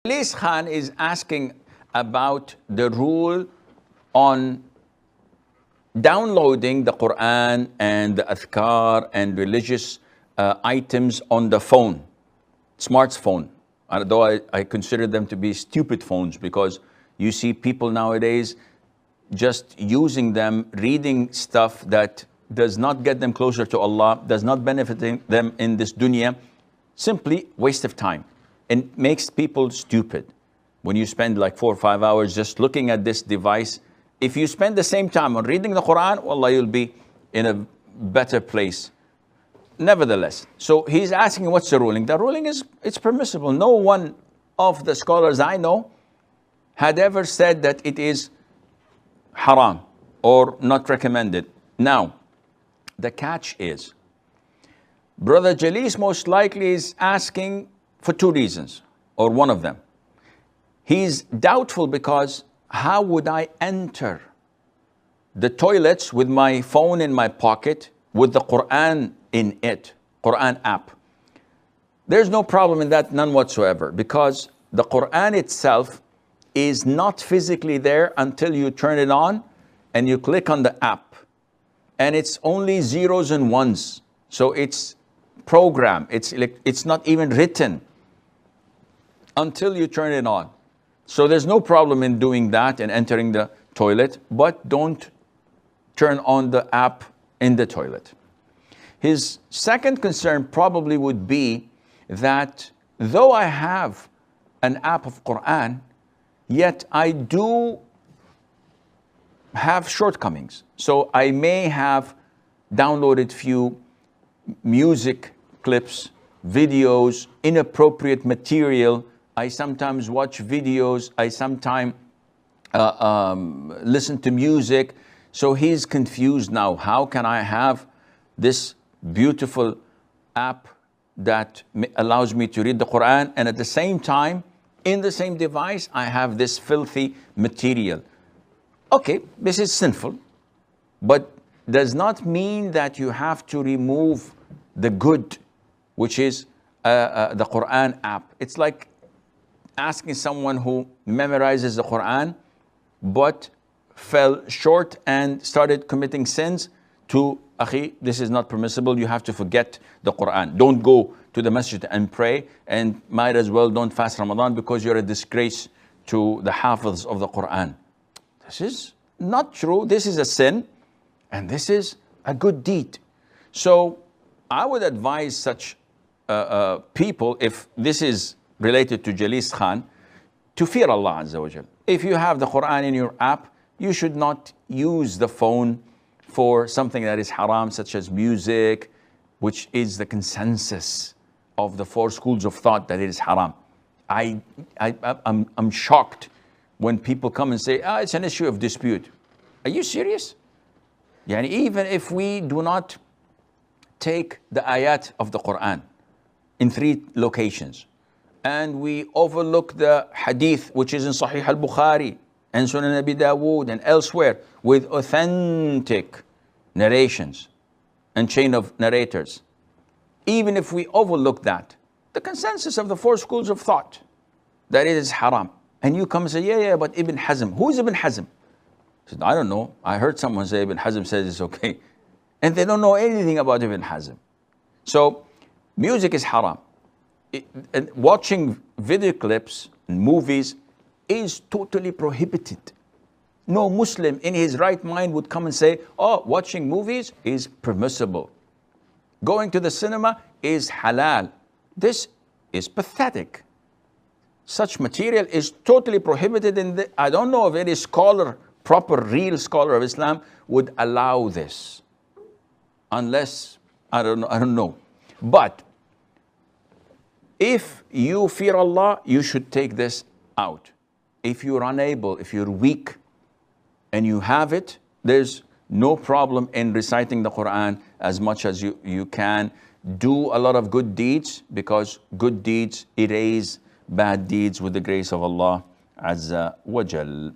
Sheikh Khan is asking about the rule on downloading the Quran and the adhkar and religious items on the phone, smartphone. Although I consider them to be stupid phones, because you see people nowadays just using them, reading stuff that does not get them closer to Allah, does not benefit them in this dunya, simply waste of time, and makes people stupid. When you spend like 4 or 5 hours just looking at this device, if you spend the same time on reading the Quran, wallah, you'll be in a better place. Nevertheless, so he's asking what's the ruling. The ruling is it's permissible. No one of the scholars I know had ever said that it is haram or not recommended. Now, the catch is, Brother Jalis most likely is asking for 2 reasons, or one of them. He's doubtful because how would I enter the toilets with my phone in my pocket with the Quran in it, Quran app? There's no problem in that, none whatsoever, because the Quran itself is not physically there until you turn it on and you click on the app. And it's only zeros and ones. So it's programmed, it's not even written until you turn it on. So there's no problem in doing that and entering the toilet, but don't turn on the app in the toilet. His second concern probably would be that though I have an app of Quran, yet I do have shortcomings. So I may have downloaded few music clips, videos, inappropriate material. I sometimes watch videos, I sometimes listen to music. So he's confused now. How can I have this beautiful app that allows me to read the Quran, and at the same time, in the same device, I have this filthy material? Okay, this is sinful, but does not mean that you have to remove the good, which is the Quran app. It's like asking someone who memorizes the Quran but fell short and started committing sins to, akhi, this is not permissible, you have to forget the Quran. Don't go to the masjid and pray, and might as well don't fast Ramadan because you're a disgrace to the hafiz of the Quran. This is not true. This is a sin, and this is a good deed. So I would advise such people, if this is related to Jalis Khan, to fear Allah Azza wa Jal. If you have the Quran in your app, you should not use the phone for something that is haram, such as music, which is the consensus of the 4 schools of thought that it is haram. I'm shocked when people come and say, it's an issue of dispute. Are you serious? Yani even if we do not take the ayat of the Quran in 3 locations, and we overlook the hadith, which is in Sahih al-Bukhari and Sunan Abi Dawood and elsewhere, with authentic narrations and chain of narrators, even if we overlook that, the consensus of the 4 schools of thought, that it is haram, and you come and say, yeah, but Ibn Hazm, who is Ibn Hazm? I said, I don't know. I heard someone say Ibn Hazm says it's okay. And they don't know anything about Ibn Hazm. So music is haram. And watching video clips and movies is totally prohibited. No Muslim in his right mind would come and say, watching movies is permissible. Going to the cinema is halal. This is pathetic. Such material is totally prohibited. I don't know if any scholar, proper, real scholar of Islam would allow this. Unless, I don't know. But if you fear Allah, you should take this out. If you're unable, if you're weak, and you have it, there's no problem in reciting the Quran as much as you can. Do a lot of good deeds, because good deeds erase bad deeds with the grace of Allah Azza wa Jal.